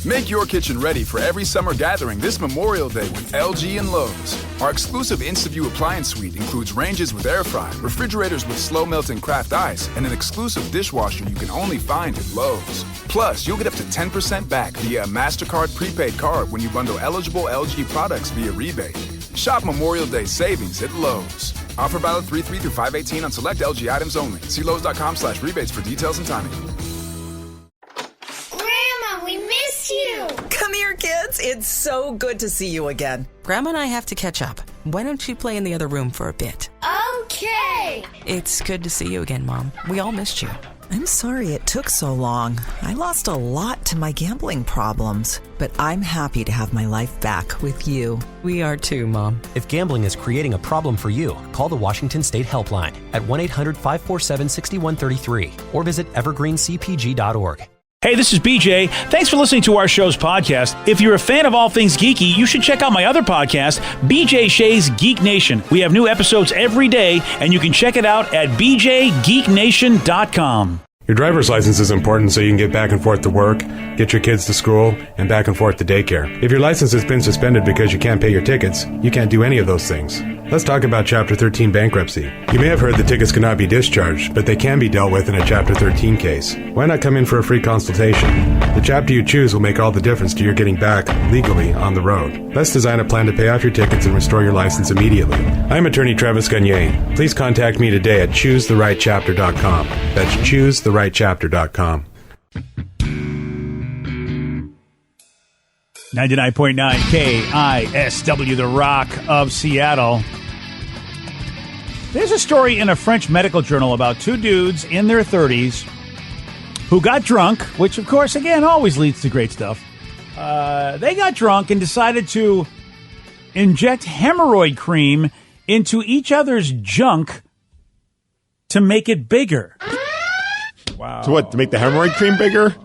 Make your kitchen ready for every summer gathering this Memorial Day with LG and Lowe's. Our exclusive InstaView appliance suite includes ranges with air fry, refrigerators with slow melting craft ice, and an exclusive dishwasher you can only find at Lowe's. Plus, you'll get up to 10% back via a MasterCard prepaid card when you bundle eligible LG products via rebate. Shop Memorial Day savings at Lowe's. Offer valid 3/3 through 5/18 on select LG items only. See Lowe's.com/rebates for details and timing. We missed you! Come here, kids. It's so good to see you again. Grandma and I have to catch up. Why don't you play in the other room for a bit? Okay! It's good to see you again, Mom. We all missed you. I'm sorry it took so long. I lost a lot to my gambling problems, but I'm happy to have my life back with you. We are too, Mom. If gambling is creating a problem for you, call the Washington State Helpline at 1-800-547-6133 or visit evergreencpg.org. Hey, this is BJ. Thanks for listening to our show's podcast. If you're a fan of all things geeky, you should check out my other podcast, BJ Shea's Geek Nation. We have new episodes every day, and you can check it out at bjgeeknation.com. Your driver's license is important so you can get back and forth to work, get your kids to school, and back and forth to daycare. If your license has been suspended because you can't pay your tickets, you can't do any of those things. Let's talk about Chapter 13 bankruptcy. You may have heard that tickets cannot be discharged, but they can be dealt with in a Chapter 13 case. Why not come in for a free consultation? The chapter you choose will make all the difference to your getting back legally on the road. Let's design a plan to pay off your tickets and restore your license immediately. I'm attorney Travis Gagne. Please contact me today at choosetherightchapter.com. That's choosetherightchapter.com. 99.9 KISW, The Rock of Seattle. There's a story in a French medical journal about two dudes in their 30s who got drunk, which, of course, again, always leads to great stuff. They got drunk and decided to inject hemorrhoid cream into each other's junk to make it bigger. Wow. So what, to make the hemorrhoid cream bigger?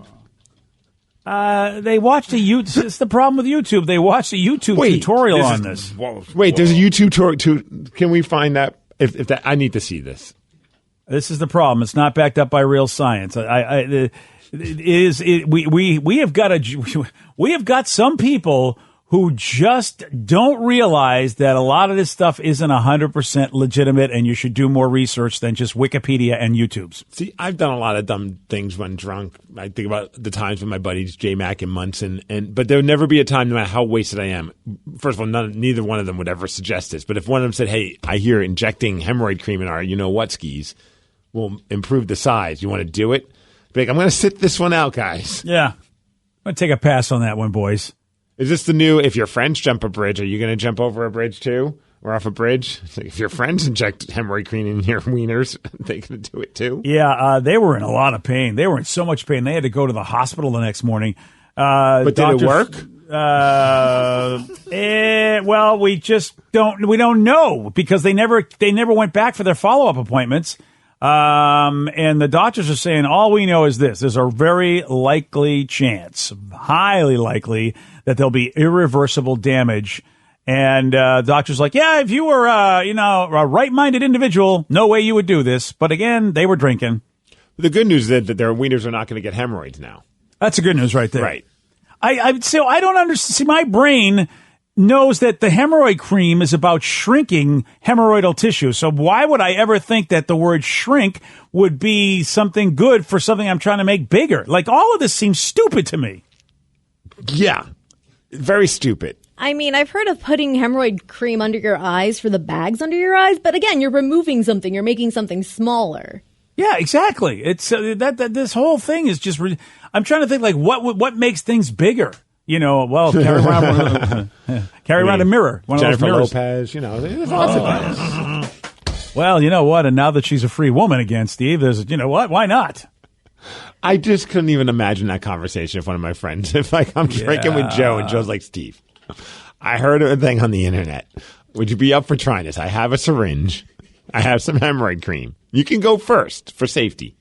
They watched a YouTube. It's the problem with YouTube. They watched a YouTube tutorial on this. Wait, there's a YouTube tutorial. Can we find that? If that, I need to see this. This is the problem. It's not backed up by real science. We have got some people who just don't realize that a lot of this stuff isn't 100% legitimate, and you should do more research than just Wikipedia and YouTube's. See, I've done a lot of dumb things when drunk. I think about the times with my buddies J Mac and Munson, but there would never be a time, no matter how wasted I am. First of all, neither one of them would ever suggest this. But if one of them said, "Hey, I hear injecting hemorrhoid cream in our you-know-what skis will improve the size. You want to do it?" Be like, I'm going to sit this one out, guys. Yeah, I'm going to take a pass on that one, boys. Is this the new, if your friends jump a bridge, are you going to jump over a bridge too? Or off a bridge? It's like, if your friends inject hemorrhoid cream in your wieners, they going to do it too? Yeah, they were in a lot of pain. They were in so much pain. They had to go to the hospital the next morning. But did it work? Well, we don't know because they never went back for their follow-up appointments. And the doctors are saying all we know is this: there's a very likely chance, highly likely, that there'll be irreversible damage. And doctors like, yeah, if you were a right-minded individual, no way you would do this. But again, they were drinking. The good news is that their wieners are not going to get hemorrhoids now. That's the good news right there. Right. I don't understand. See, my brain knows that the hemorrhoid cream is about shrinking hemorrhoidal tissue. So why would I ever think that the word shrink would be something good for something I'm trying to make bigger? Like, all of this seems stupid to me. Yeah. Very stupid. I mean, I've heard of putting hemorrhoid cream under your eyes for the bags under your eyes, but again, you're removing something. You're making something smaller. Yeah, exactly. It's that this whole thing is just. I'm trying to think like what makes things bigger. Carry around a mirror. One Jennifer of those Lopez. There's lots of things. Well, you know what? And now that she's a free woman again, Steve, there's what? Why not? I just couldn't even imagine that conversation with one of my friends. If I'm drinking with Joe and Joe's like, Steve, I heard a thing on the internet. Would you be up for trying this? I have a syringe. I have some hemorrhoid cream. You can go first for safety.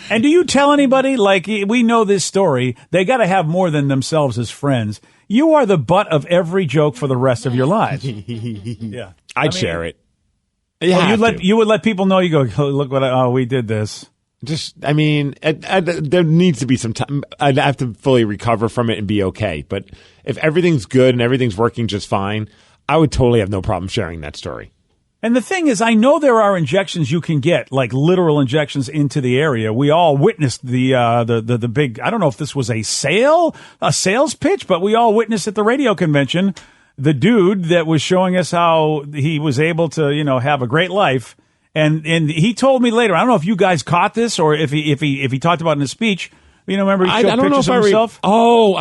And do you tell anybody, like, we know this story, they got to have more than themselves as friends. You are the butt of every joke for the rest of your lives. Yeah. I'd share it. You would let people know, you go, oh, look we did this. I mean, there needs to be some time. I'd have to fully recover from it and be okay. But if everything's good and everything's working just fine, I would totally have no problem sharing that story. And the thing is, I know there are injections you can get, like literal injections into the area. We all witnessed the big, I don't know if this was a sales pitch, but we all witnessed at the radio convention, the dude that was showing us how he was able to, have a great life. And he told me later, I don't know if you guys caught this or if he talked about it in his speech. Remember he showed I don't know pictures if of himself? I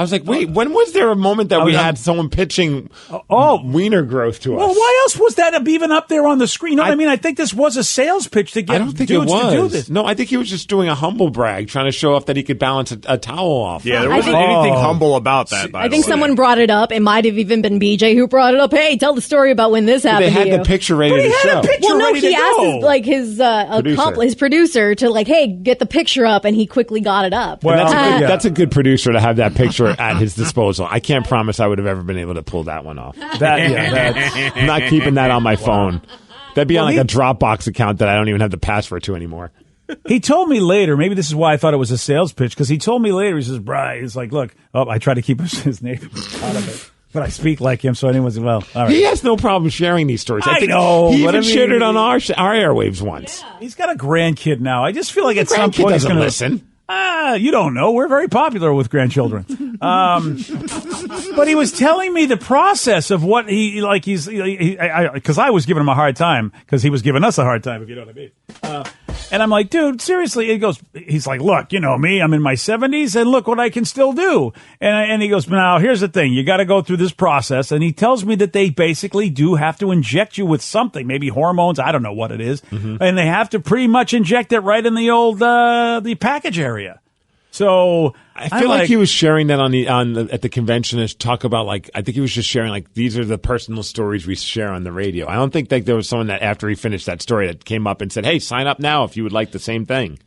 was like, wait, when was there a moment that we had someone pitching wiener growth to us? Well, why else was that even up there on the screen? You know what I mean? I think this was a sales pitch to get dudes to do this. No, I think he was just doing a humble brag, trying to show off that he could balance a towel off. Yeah, there wasn't anything humble about that. I think someone brought it up. It might have even been BJ who brought it up. Hey, tell the story about when this happened. They had to you. the picture ready to show. Well, no, he asked his producer to hey, get the picture up, and he quickly got it up. Well, that's a good producer to have that picture at his disposal. I can't promise I would have ever been able to pull that one off. I'm not keeping that on my phone. That'd be on a Dropbox account that I don't even have the password to anymore. He told me later, maybe this is why I thought it was a sales pitch, because he told me later, he says, Brian, he's like, look, I try to keep his name out of it. But I speak like him, so anyone's all right. He has no problem sharing these stories. I know. He even shared it on our airwaves once. Yeah. He's got a grandkid now. I just feel like at some point he's going to listen. You don't know. We're very popular with grandchildren. But he was telling me the process of what because I was giving him a hard time because he was giving us a hard time, if you know what I mean. And I'm like, dude, seriously. He's like, look, you know me, I'm in my 70s and look what I can still do. And he goes, now here's the thing. You got to go through this process. And he tells me that they basically do have to inject you with something, maybe hormones. I don't know what it is. Mm-hmm. And they have to pretty much inject it right in the old, the package area. So I feel like he was sharing that at the convention to talk about I think he was just sharing these are the personal stories we share on the radio. I don't think that there was someone that after he finished that story that came up and said, "Hey, sign up now if you would like the same thing."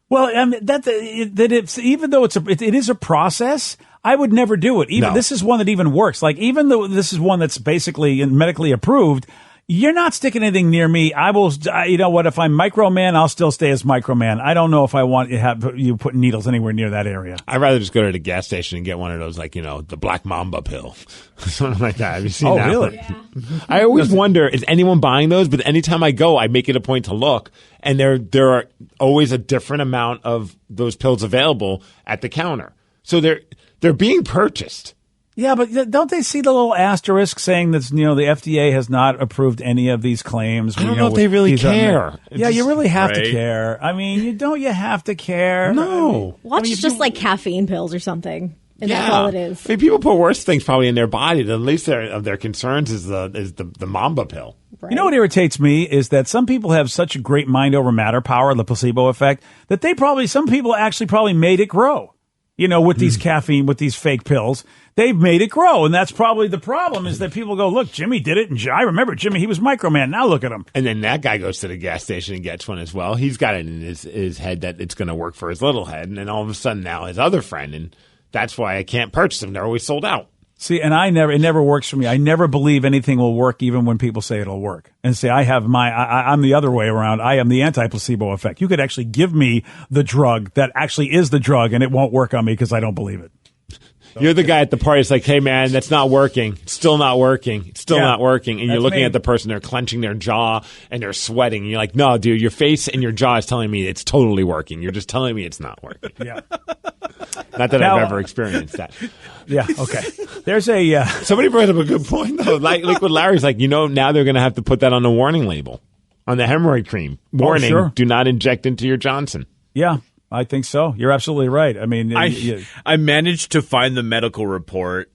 Well, that it's even though it is a process, I would never do it. This is one that even works. Even though this is one that's basically medically approved. You're not sticking anything near me. I will, you know what, if I'm Microman, I'll still stay as Microman. I don't know if I want you putting needles anywhere near that area. I'd rather just go to the gas station and get one of those, the Black Mamba pill. Something like that. Have you seen that? Oh, really? Yeah. I always wonder, is anyone buying those? But anytime I go, I make it a point to look. And there are always a different amount of those pills available at the counter. So they're being purchased. Yeah, but don't they see the little asterisk saying that the FDA has not approved any of these claims? I don't know if they really care. Yeah, you really have to care. I mean, you have to care. No. It's just like caffeine pills or something. And that's all it is. I mean, people put worse things probably in their body. The least of their concerns is the Mamba pill. Right. You know what irritates me is that some people have such a great mind over matter power, the placebo effect, that some people actually probably made it grow. With these caffeine, with these fake pills, they've made it grow. And that's probably the problem is that people go, look, Jimmy did it. And I remember Jimmy, he was Microman. Now look at him. And then that guy goes to the gas station and gets one as well. He's got it in his head that it's going to work for his little head. And then all of a sudden now his other friend. And that's why I can't purchase them. They're always sold out. See, and it never works for me. I never believe anything will work even when people say it'll work. And say, I'm the other way around. I am the anti-placebo effect. You could actually give me the drug that actually is the drug and it won't work on me because I don't believe it. You're the guy at the party. It's like, hey, man, that's not working. It's still not working. It's still not working. And you're looking at the person. They're clenching their jaw and they're sweating. And you're like, no, dude, your face and your jaw is telling me it's totally working. You're just telling me it's not working. Yeah. Not that I've ever experienced that. Yeah, okay. There's somebody brought up a good point, though. Like what Larry's like, now they're going to have to put that on the warning label on the hemorrhoid cream. Warning, sure. Do not inject into your Johnson. Yeah. I think so. You're absolutely right. I mean, I managed to find the medical report.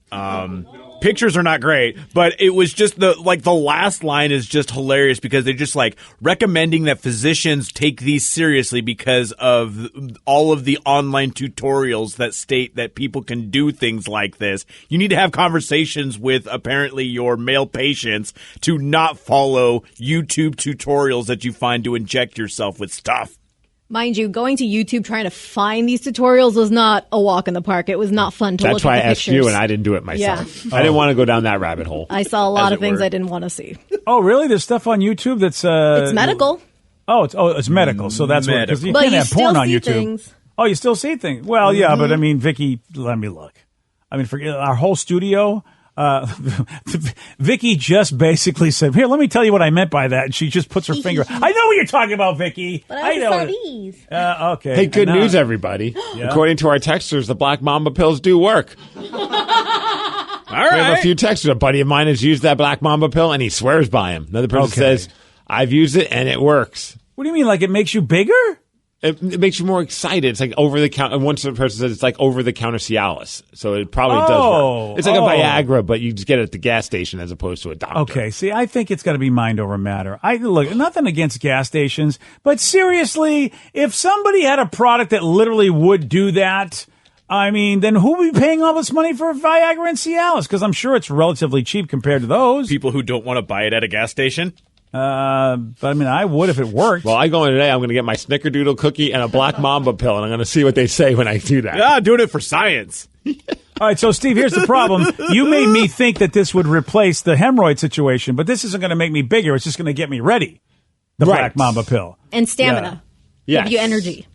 Pictures are not great, but it was just the last line is just hilarious because they're just recommending that physicians take these seriously because of all of the online tutorials that state that people can do things like this. You need to have conversations with apparently your male patients to not follow YouTube tutorials that you find to inject yourself with stuff. Mind you, going to YouTube trying to find these tutorials was not a walk in the park. It was not fun to look at the pictures. That's why I asked you, and I didn't do it myself. Yeah. I didn't want to go down that rabbit hole. I saw a lot of things I didn't want to see. Oh, really? There's stuff on YouTube that's... it's medical. Oh, it's medical. So that's what, because you But can't you have porn still on see YouTube. things. Oh, you still see things? Well, yeah, but I mean, Vicky, let me look. I mean, forget our whole studio. Vicky just basically said, "Here, let me tell you what I meant by that," and she just puts her finger. I know what you're talking about, Vicky. But I know. Okay. Hey, good news, everybody. Yeah. According to our texters, the Black Mamba pills do work. All We have a few texters. A buddy of mine has used that Black Mamba pill, and he swears by him. Another person says, I've used it, and it works. What do you mean, like it makes you bigger? It makes you more excited. It's like over the counter. And one person says it's like over the counter Cialis, so it probably does work. It's like a Viagra, but you just get it at the gas station as opposed to a doctor. Okay, see, I think it's got to be mind over matter. Look, nothing against gas stations, but seriously, if somebody had a product that literally would do that, I mean, then who would be paying all this money for Viagra and Cialis? Because I'm sure it's relatively cheap compared to those. People who don't want to buy it at a gas station? But I mean, I would if it worked. Well, I go in today. I'm going to get my Snickerdoodle cookie and a Black Mamba pill, and I'm going to see what they say when I do that. Yeah, doing it for science. All right, so Steve, here's the problem. You made me think that this would replace the hemorrhoid situation, but this isn't going to make me bigger. It's just going to get me ready. The Black Mamba pill. And stamina. Yeah. Give you energy.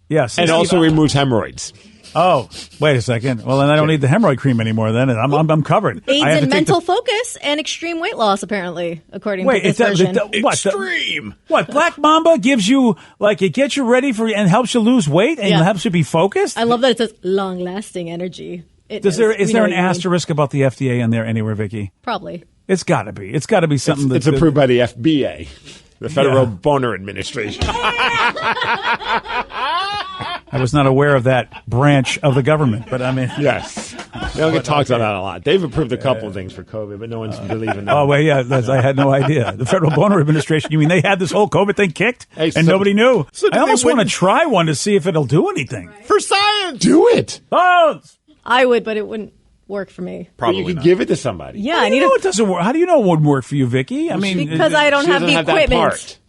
Yes. And also removes hemorrhoids. Oh, wait a second. Well, then I don't need the hemorrhoid cream anymore. Then I'm covered. Aids in mental focus and extreme weight loss, apparently, according to this version. Extreme. What? Black Mamba gives you, like, it gets you ready for and helps you lose weight and helps you be focused? I love that it says long-lasting energy. Is there an asterisk about the FDA in there anywhere, Vicky? Probably. It's got to be. It's got to be something It's approved by the FBA, the Federal Boner Administration. I was not aware of that branch of the government, but I mean... Yes. They don't get talked about a lot. They've approved a couple of things for COVID, but no one's believing them. Oh, well, yeah, I had no idea. The Federal Boner Administration, you mean they had this whole COVID thing kicked? Hey, and nobody knew? So I almost want to try one to see if it'll do anything. For science. Do it. Oh! I would, but it wouldn't work for me. Probably you could give it to somebody. Yeah, I need it doesn't work. How do you know it wouldn't work for you, Vicky? I mean, because I don't have the equipment.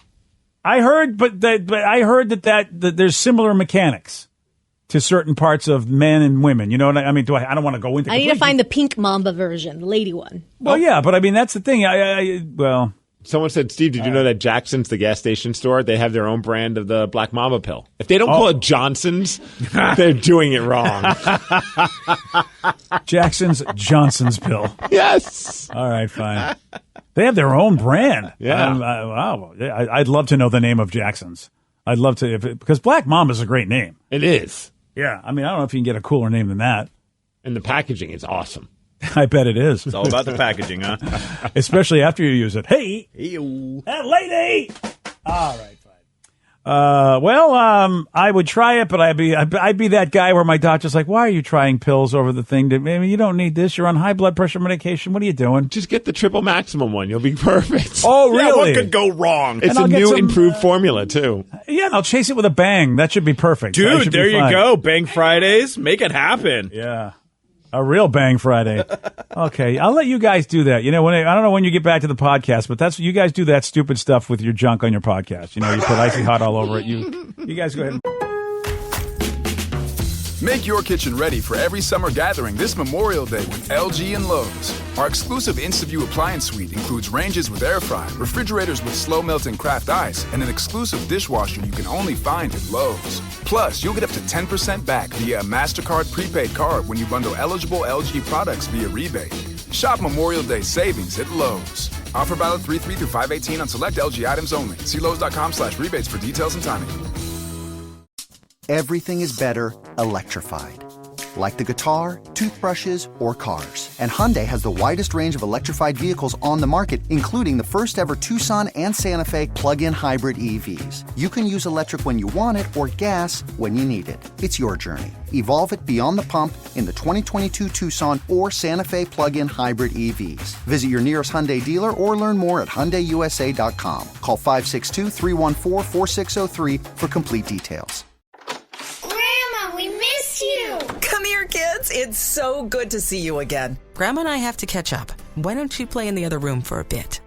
I heard, but I heard that there's similar mechanics to certain parts of men and women. You know what I mean? I don't want to go into. I need to find the pink Mamba version, the lady one. Well, yeah, but I mean that's the thing. Well, someone said, Steve, did you know that Jackson's, the gas station store, they have their own brand of the Black Mamba pill? If they don't call it Johnson's, they're doing it wrong. Johnson's pill. Yes. All right, fine. They have their own brand. Yeah. Wow. I'd love to know the name of Jackson's. I'd love to, because Black Mamba is a great name. It is. Yeah. I mean, I don't know if you can get a cooler name than that. And the packaging is awesome. I bet it is. It's all about the packaging, huh? Especially after you use it. Hey, Ew. that lady. All right, fine. I would try it, but I'd be that guy where my doctor's like, "Why are you trying pills over the thing? I mean, you don't need this. You're on high blood pressure medication. What are you doing? Just get the triple maximum one. You'll be perfect." Oh, really? Yeah, what could go wrong? It's a new improved formula too. Yeah, and I'll chase it with a bang. That should be perfect. Dude, there you go. Bang Fridays. Make it happen. Yeah. A real Bang Friday. Okay, I'll let you guys do that. You know, I don't know when you get back to the podcast, but that's you guys do that stupid stuff with your junk on your podcast. You know, you put icy hot all over it. You guys go ahead. Make your kitchen ready for every summer gathering this Memorial Day with LG and Lowe's. Our exclusive InstaView appliance suite includes ranges with air fry, refrigerators with slow melting craft ice, and an exclusive dishwasher you can only find at Lowe's. Plus, you'll get up to 10% back via a MasterCard prepaid card when you bundle eligible LG products via rebate. Shop Memorial Day savings at Lowe's. Offer valid 3/3 through 5/18 on select LG items only. See Lowe's.com/rebates for details and timing. Everything is better electrified. Like the guitar, toothbrushes, or cars. And Hyundai has the widest range of electrified vehicles on the market, including the first ever Tucson and Santa Fe plug-in hybrid EVs. You can use electric when you want it or gas when you need it. It's your journey. Evolve it beyond the pump in the 2022 Tucson or Santa Fe plug-in hybrid EVs. Visit your nearest Hyundai dealer or learn more at HyundaiUSA.com. Call 562-314-4603 for complete details. We missed you! Come here, kids. It's so good to see you again. Grandma and I have to catch up. Why don't you play in the other room for a bit?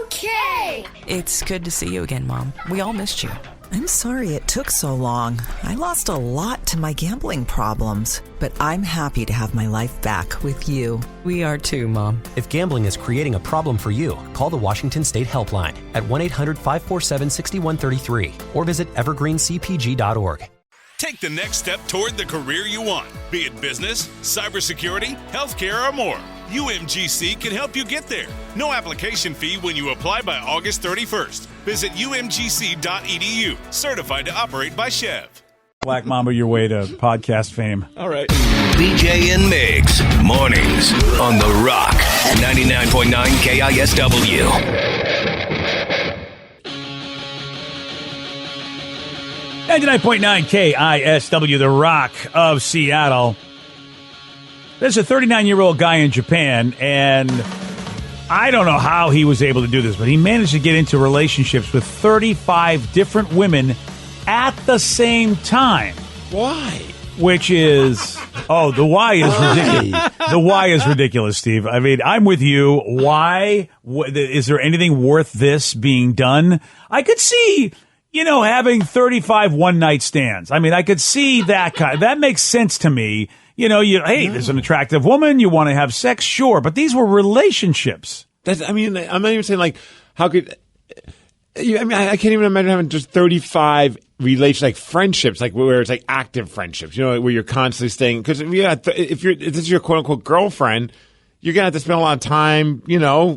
Okay! It's good to see you again, Mom. We all missed you. I'm sorry it took so long. I lost a lot to my gambling problems, but I'm happy to have my life back with you. We are too, Mom. If gambling is creating a problem for you, call the Washington State Helpline at 1-800-547-6133 or visit evergreencpg.org. Take the next step toward the career you want, be it business, cybersecurity, healthcare, or more. UMGC can help you get there. No application fee when you apply by August 31st. Visit umgc.edu. Certified to operate by Chev. Black Mamba, your way to podcast fame. All right. BJ and Migs, mornings on The Rock, 99.9 KISW. 99.9 KISW, The Rock of Seattle. There's a 39-year-old guy in Japan, and I don't know how he was able to do this, but he managed to get into relationships with 35 different women at the same time. Why? Which is, the why is ridiculous. The why is ridiculous, Steve. I mean, I'm with you. Why? Is there anything worth this being done? I could see, having 35 one-night stands. I mean, I could see that makes sense to me. There's an attractive woman, you want to have sex, sure, but these were relationships. I'm not even saying, how could... I can't even imagine having just 35 friendships, where it's active friendships, where you're constantly staying. Because if this is your quote unquote girlfriend, you're gonna have to spend a lot of time,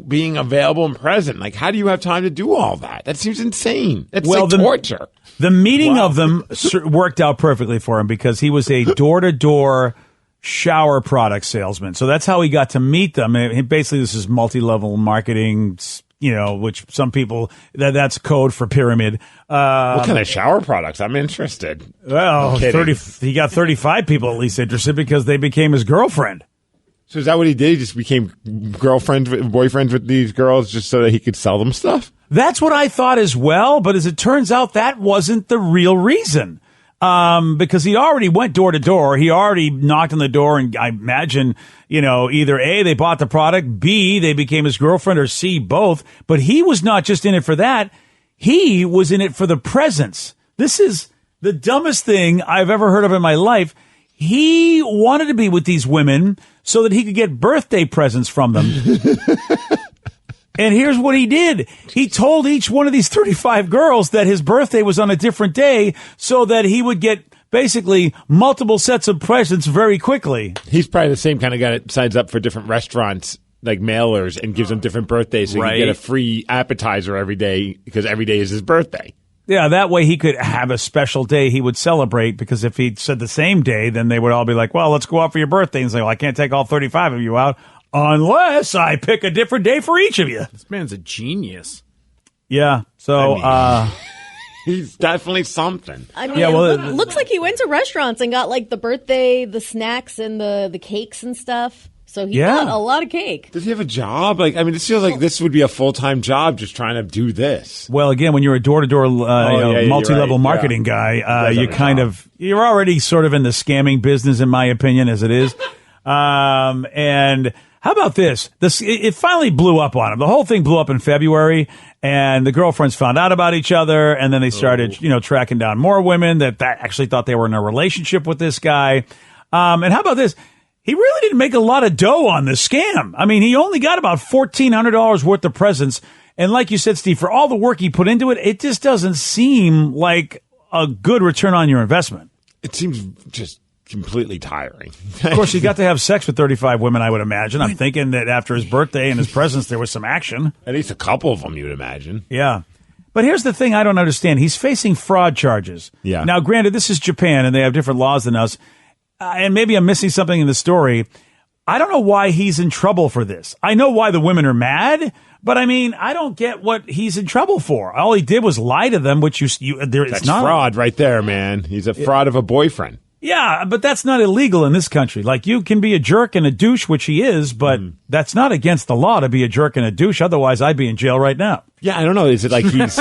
being available and present. How do you have time to do all that? That seems insane. That's torture. The meeting of them worked out perfectly for him because he was a door-to-door shower product salesman. So that's how he got to meet them. And basically, this is multi-level marketing. Which some people, that's code for pyramid. What kind of shower products? I'm interested. Well, he got 35 people at least interested because they became his girlfriend. So is that what he did? He just became boyfriends with these girls just so that he could sell them stuff? That's what I thought as well. But as it turns out, that wasn't the real reason. Because he already went door to door. He already knocked on the door, and I imagine, either A, they bought the product, B, they became his girlfriend, or C, both. But he was not just in it for that. He was in it for the presents. This is the dumbest thing I've ever heard of in my life. He wanted to be with these women so that he could get birthday presents from them. And here's what he did. He told each one of these 35 girls that his birthday was on a different day so that he would get basically multiple sets of presents very quickly. He's probably the same kind of guy that signs up for different restaurants, mailers, and gives them different birthdays so he can get a free appetizer every day because every day is his birthday. Yeah, that way he could have a special day he would celebrate, because if he said the same day, then they would all be like, well, let's go out for your birthday. And say, well, I can't take all 35 of you out unless I pick a different day for each of you. This man's a genius. Yeah, so... he's definitely something. It looks like he went to restaurants and got the birthday, the snacks, and the cakes and stuff. So he got a lot of cake. Does he have a job? This feels like this would be a full-time job just trying to do this. Well, again, when you're a door-to-door multi-level marketing guy, you're already sort of in the scamming business, in my opinion, as it is. And how about this? It finally blew up on him. The whole thing blew up in February, and the girlfriends found out about each other, and then they started, tracking down more women that actually thought they were in a relationship with this guy. And how about this? He really didn't make a lot of dough on this scam. I mean, he only got about $1,400 worth of presents. And like you said, Steve, for all the work he put into it, it just doesn't seem like a good return on your investment. It seems just completely tiring. Of course, he got to have sex with 35 women, I would imagine. I'm thinking that after his birthday and his presents, there was some action. At least a couple of them, you would imagine. Yeah. But here's the thing I don't understand. He's facing fraud charges. Yeah. Now, granted, this is Japan, and they have different laws than us. And maybe I'm missing something in the story. I don't know why he's in trouble for this. I know why the women are mad, but I mean, I don't get what he's in trouble for. All he did was lie to them, which that's fraud right there, man. He's a fraud of a boyfriend. Yeah, but that's not illegal in this country. You can be a jerk and a douche, which he is, but that's not against the law to be a jerk and a douche. Otherwise, I'd be in jail right now. Yeah, I don't know. Is it he's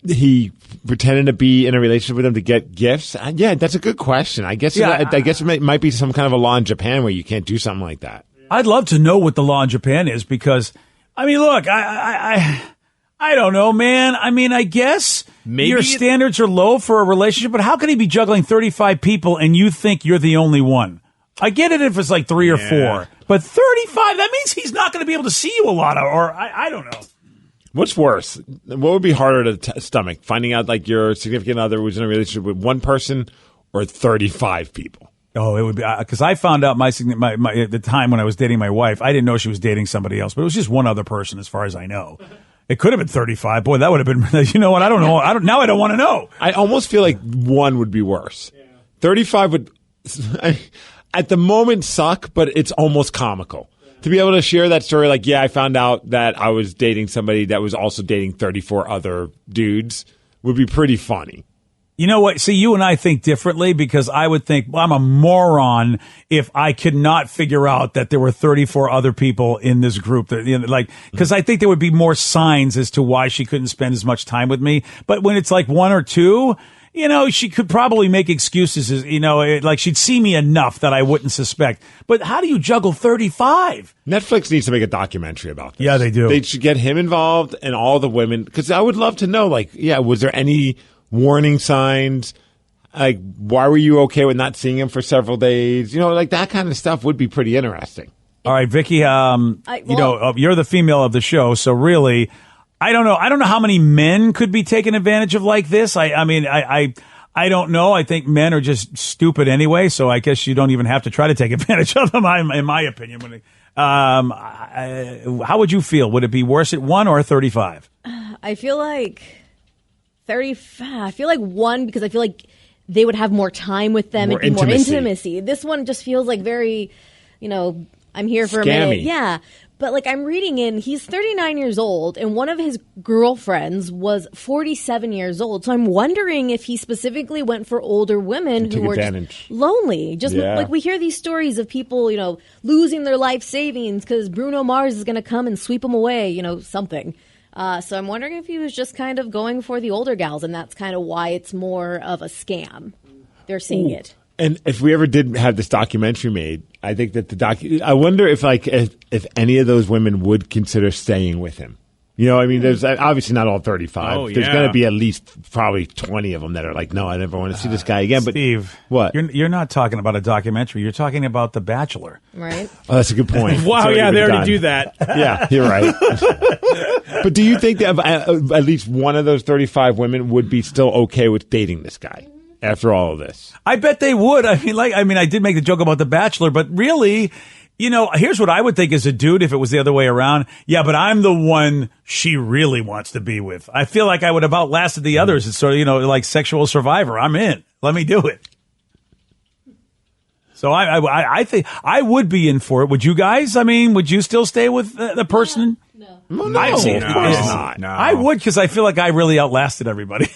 he pretended to be in a relationship with them to get gifts? Yeah, that's a good question. I guess it might be some kind of a law in Japan where you can't do something like that. I'd love to know what the law in Japan is, because, I mean, look, I don't know, man. I mean, I guess Maybe your standards are low for a relationship, but how can he be juggling 35 people and you think you're the only one? I get it if it's like 3 or 4, but 35, that means he's not going to be able to see you a lot, or I don't know. What's worse? What would be harder to stomach? Finding out like your significant other was in a relationship with one person or 35 people? Oh, it would be because I found out my at the time when I was dating my wife, I didn't know she was dating somebody else, but it was just one other person, as far as I know. It could have been 35. Boy, that would have been. You know what? I don't know. Now I don't want to know. I almost feel like one would be worse. 35 would, at the moment, suck, but it's almost comical to be able to share that story. Like, yeah, I found out that I was dating somebody that was also dating 34 other dudes. Would be pretty funny. You know what? See, you and I think differently because I would think, well, I'm a moron if I could not figure out that there were 34 other people in this group. That, you know, like, because I think there would be more signs as to why she couldn't spend as much time with me. But when it's like 1 or 2, you know, she could probably make excuses. You know, like she'd see me enough that I wouldn't suspect. But how do you juggle 35? Netflix needs to make a documentary about this. Yeah, they do. They should get him involved and all the women, because I would love to know, like, yeah, was there any warning signs? Like, why were you okay with not seeing him for several days? You know, like that kind of stuff would be pretty interesting. All right, Vicky, you know, you're the female of the show, so really, I don't know. I don't know how many men could be taken advantage of like this. I mean, I don't know. I think men are just stupid anyway, so I guess you don't even have to try to take advantage of them, in my opinion. How would you feel? Would it be worse at 1 or 35? I feel like 35. I feel like 1 because I feel like they would have more time with them. It'd be more intimacy. This one just feels like very, you know, I'm here for a minute. Yeah. But like I'm reading he's 39 years old and one of his girlfriends was 47 years old. So I'm wondering if he specifically went for older women who were just lonely. Just like we hear these stories of people, you know, losing their life savings because Bruno Mars is going to come and sweep them away, you know, something. So I'm wondering if he was just kind of going for the older gals, and that's kind of why it's more of a scam. They're seeing it. And if we ever did have this documentary made, I think that I wonder if any of those women would consider staying with him. You know, I mean, there's obviously not all 35. Oh, there's going to be at least probably 20 of them that are like, no, I never want to see this guy again. But Steve, what? You're not talking about a documentary. You're talking about The Bachelor. Right. Oh, that's a good point. Wow, yeah, they already do that. Yeah, you're right. But do you think that at least one of those 35 women would be still okay with dating this guy after all of this? I bet they would. I mean, I did make the joke about The Bachelor, but really, you know, here's what I would think as a dude if it was the other way around. Yeah, but I'm the one she really wants to be with. I feel like I would have outlasted the others. It's sort of, you know, like Sexual Survivor. I'm in. Let me do it. So I think I would be in for it. Would you guys? I mean, would you still stay with the person? No. No, I've seen of course not. No. I would because I feel like I really outlasted everybody.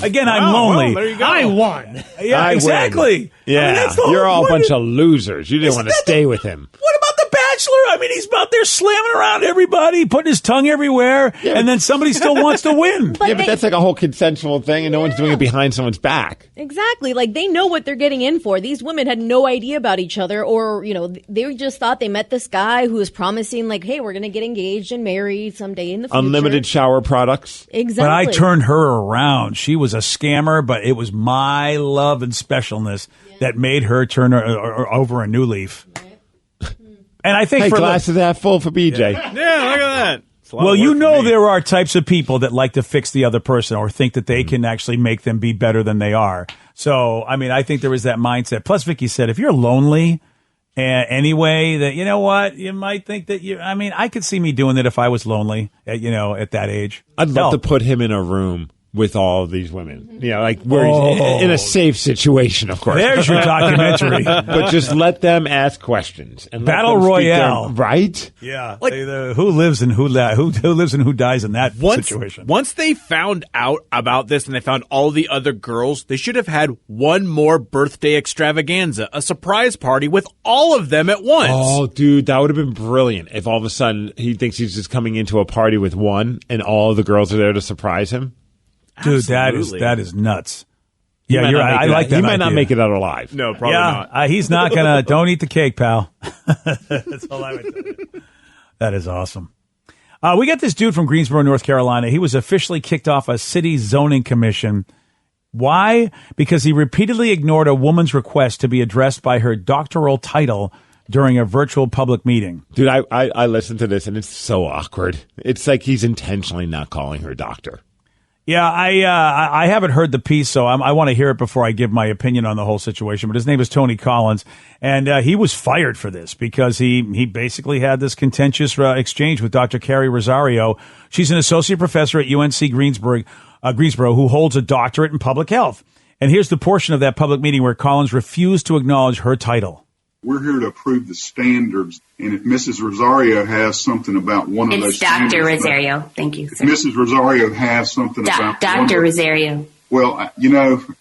Again, I'm lonely. Well, there you go. I won. Yeah, I exactly. win. Yeah, I mean, that's the you're all a point. bunch of losers. You didn't want to stay with him. What about The Bachelor? I mean, he's out there slamming around everybody, putting his tongue everywhere, and then somebody still wants to win. But that's like a whole consensual thing, and no one's doing it behind someone's back. Exactly. Like, they know what they're getting in for. These women had no idea about each other, or, you know, they just thought they met this guy who was promising, like, hey, we're going to get engaged and married someday in the future. Unlimited shower products. Exactly. But I turned her around. She was a scammer, but it was my love and specialness that made her turn her over a new leaf. And I think hey, for glasses half full for BJ. Yeah, look at that. Well, you know there are types of people that like to fix the other person or think that they can actually make them be better than they are. So, I mean, I think there is that mindset. Plus, Vicky said, if you're lonely anyway, that, you know what, you might think that I mean, I could see me doing it if I was lonely, at that age. I'd love to put him in a room with all of these women. You know, like where he's in a safe situation, of course. There's your documentary. But just let them ask questions. And Battle Royale. Right? Yeah. Like, who lives and who lives and who dies in that situation. Once they found out about this and they found all the other girls, they should have had one more birthday extravaganza, a surprise party with all of them at once. Oh, dude, that would have been brilliant if all of a sudden he thinks he's just coming into a party with one and all of the girls are there to surprise him. Dude, Absolutely. that is nuts. Yeah, you're right. I like that. He might idea. not make it out alive. No, probably not. He's not gonna. Don't eat the cake, pal. That's all I would tell you. That is awesome. We got this dude from Greensboro, North Carolina. He was officially kicked off a city zoning commission. Why? Because he repeatedly ignored a woman's request to be addressed by her doctoral title during a virtual public meeting. Dude, I listened to this, and it's so awkward. It's like he's intentionally not calling her doctor. Yeah, I haven't heard the piece, so I want to hear it before I give my opinion on the whole situation. But his name is Tony Collins, and he was fired for this because he basically had this contentious exchange with Dr. Carrie Rosario. She's an associate professor at UNC Greensboro, who holds a doctorate in public health. And here's the portion of that public meeting where Collins refused to acknowledge her title. We're here to approve the standards, and if Mrs. Rosario has something about one of those standards... It's Dr. Rosario. Thank you, sir. If Mrs. Rosario has something about... Dr. Rosario. Well,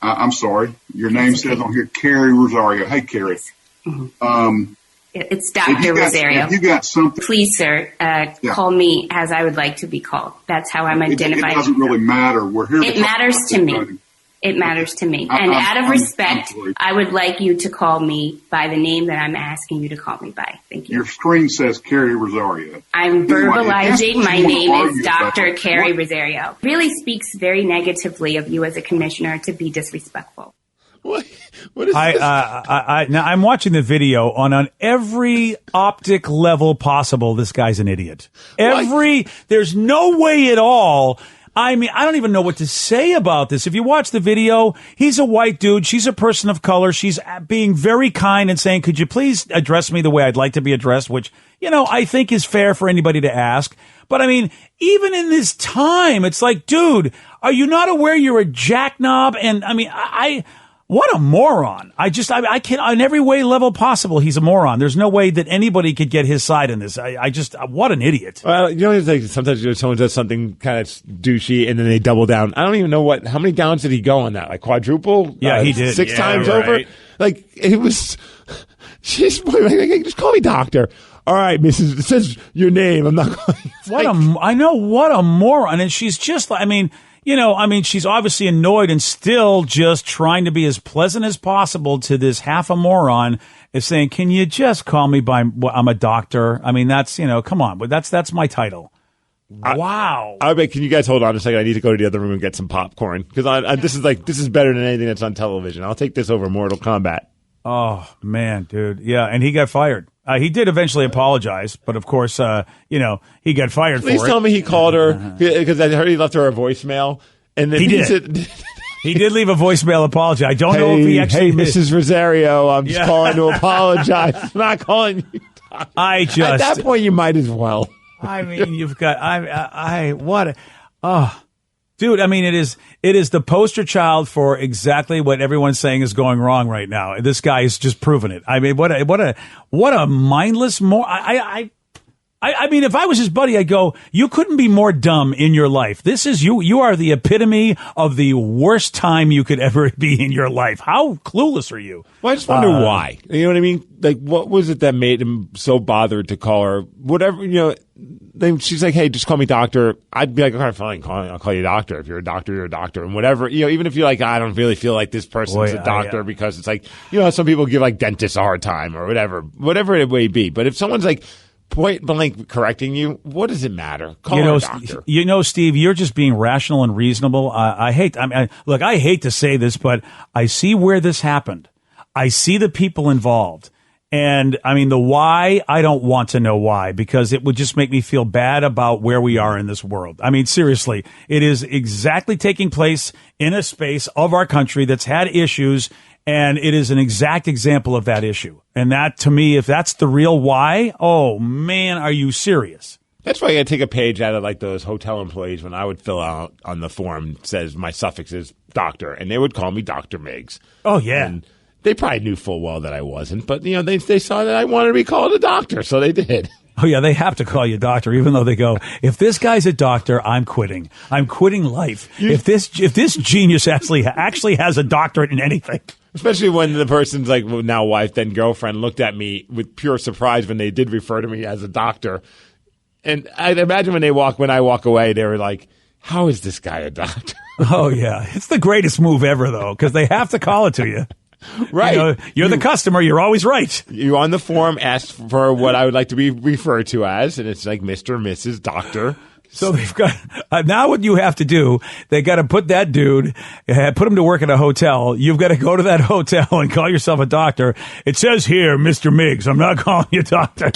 I'm sorry. Your name says on here, Carrie Rosario. Hey, Carrie. Mm-hmm. It's Dr. Rosario. If you got something... Please, sir, call me as I would like to be called. That's how I'm identified. It doesn't really matter. We're here It matters to me. It matters to me. And out of respect, I would like you to call me by the name that I'm asking you to call me by. Thank you. Your screen says Carrie Rosario. I'm verbalizing my name is Dr. Carrie Rosario. Really speaks very negatively of you as a commissioner to be disrespectful. What is this? Now I'm watching the video on every optic level possible. This guy's an idiot. There's no way at all. I mean, I don't even know what to say about this. If you watch the video, he's a white dude. She's a person of color. She's being very kind and saying, could you please address me the way I'd like to be addressed, which, I think is fair for anybody to ask. But I mean, even in this time, it's like, dude, are you not aware you're a jackknob? And I mean, what a moron. I can't, on every way level possible, he's a moron. There's no way that anybody could get his side in this. What an idiot. Well, it's like sometimes someone does something kind of douchey and then they double down. I don't even know how many downs did he go on that? Like quadruple? Yeah, he did. 6 times over? Like, it was, just call me doctor. All right, Mrs. It says your name. I'm not calling you. I know, what a moron. And she's just, she's obviously annoyed and still just trying to be as pleasant as possible to this half a moron, is saying, can you just call me by, I'm a doctor. I mean, that's, come on, but that's my title. Wow. Can you guys hold on a second? I need to go to the other room and get some popcorn because this is better than anything that's on television. I'll take this over Mortal Kombat. Oh man, dude. Yeah. And he got fired. He did eventually apologize, but of course, he got fired for it. Please tell me he called her because I heard he left her a voicemail. And then he did. He did leave a voicemail apology. I don't know if he actually. Hey, Mrs. Rosario, I'm just calling to apologize. I'm not calling you. At that point, you might as well. I mean, you've got. Dude, I mean, it is the poster child for exactly what everyone's saying is going wrong right now. This guy is just proving it. I mean, what a mindless I mean, if I was his buddy, I'd go, you couldn't be more dumb in your life. This is you are the epitome of the worst time you could ever be in your life. How clueless are you? Well, I just wonder why. You know what I mean? Like, what was it that made him so bothered to call her? Whatever, then she's like, hey, just call me doctor. I'd be like, all right, fine, I'll call you doctor. If you're a doctor. And whatever, even if you're like, I don't really feel like this person's a doctor because it's like, some people give like dentists a hard time or whatever it may be. But if someone's like, point blank correcting you, what does it matter? Call her a doctor. Steve, you're just being rational and reasonable. I hate to say this, but I see where this happened. I see the people involved. And I mean, the why, I don't want to know why, because it would just make me feel bad about where we are in this world. I mean, seriously, it is exactly taking place in a space of our country that's had issues. And it is an exact example of that issue. And that, to me, if that's the real why, oh, man, are you serious? That's why I got to take a page out of like those hotel employees when I would fill out on the form, says my suffix is doctor, and they would call me Dr. Miggs. Oh, yeah. And they probably knew full well that I wasn't, but, they saw that I wanted to be called a doctor, so they did. Oh, yeah, they have to call you doctor, even though they go, if this guy's a doctor, I'm quitting. I'm quitting life. If this genius actually has a doctorate in anything. Especially when the person's like now wife, then girlfriend, looked at me with pure surprise when they did refer to me as a doctor. And I'd imagine when I walk away, they were like, how is this guy a doctor? Oh, yeah. It's the greatest move ever, though, because they have to call it to you. Right. You're the customer. You're always right. You on the form asked for what I would like to be referred to as, and it's like Mr., Mrs., Doctor. So they've got now what you have to do, they got to put that dude, put him to work at a hotel. You've got to go to that hotel and call yourself a doctor. It says here, Mr. Miggs. I'm not calling you doctor.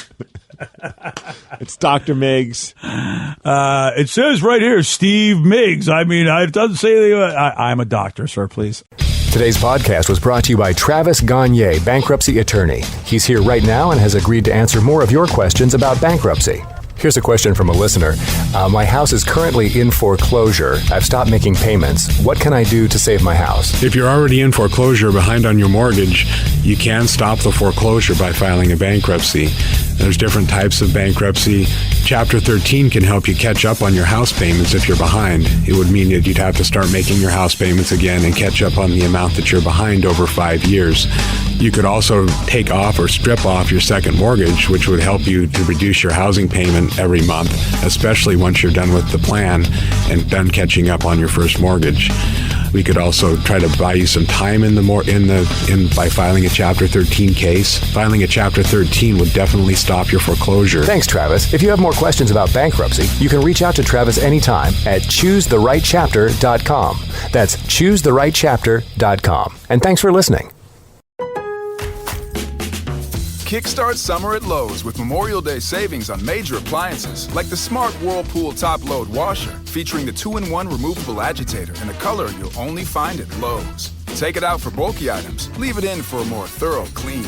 It's Dr. Miggs. It says right here, Steve Miggs. I mean, it doesn't say anything. I'm a doctor, sir, please. Today's podcast was brought to you by Travis Gagne, bankruptcy attorney. He's here right now and has agreed to answer more of your questions about bankruptcy. Here's a question from a listener. My house is currently in foreclosure. I've stopped making payments. What can I do to save my house? If you're already in foreclosure behind on your mortgage, you can stop the foreclosure by filing a bankruptcy. There's different types of bankruptcy. Chapter 13 can help you catch up on your house payments if you're behind. It would mean that you'd have to start making your house payments again and catch up on the amount that you're behind over 5 years. You could also take off or strip off your second mortgage, which would help you to reduce your housing payment every month, especially once you're done with the plan and done catching up on your first mortgage. We could also try to buy you some time by filing a Chapter 13 case. Filing a Chapter 13 would definitely stop your foreclosure. Thanks, Travis. If you have more questions about bankruptcy, you can reach out to Travis anytime at choosetherightchapter.com. That's choosetherightchapter.com. And thanks for listening. Kickstart summer at Lowe's with Memorial Day savings on major appliances like the Smart Whirlpool Top Load Washer, featuring the 2-in-1 removable agitator in a color you'll only find at Lowe's. Take it out for bulky items, leave it in for a more thorough clean.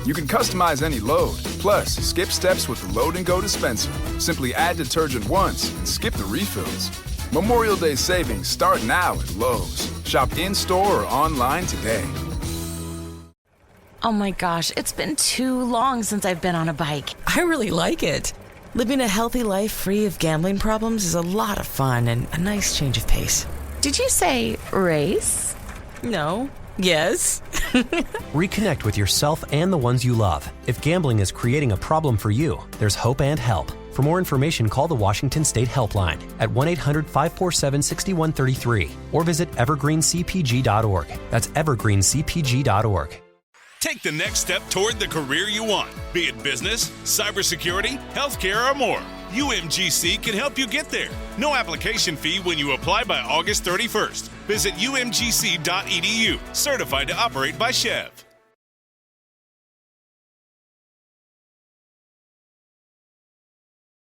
You can customize any load, plus skip steps with the Load and Go dispenser. Simply add detergent once and skip the refills. Memorial Day savings start now at Lowe's. Shop in-store or online today. Oh my gosh, it's been too long since I've been on a bike. I really like it. Living a healthy life free of gambling problems is a lot of fun and a nice change of pace. Did you say race? No. Yes. Reconnect with yourself and the ones you love. If gambling is creating a problem for you, there's hope and help. For more information, call the Washington State Helpline at 1-800-547-6133 or visit evergreencpg.org. That's evergreencpg.org. Take the next step toward the career you want, be it business, cybersecurity, healthcare, or more. UMGC can help you get there. No application fee when you apply by August 31st. Visit umgc.edu, certified to operate by Chev.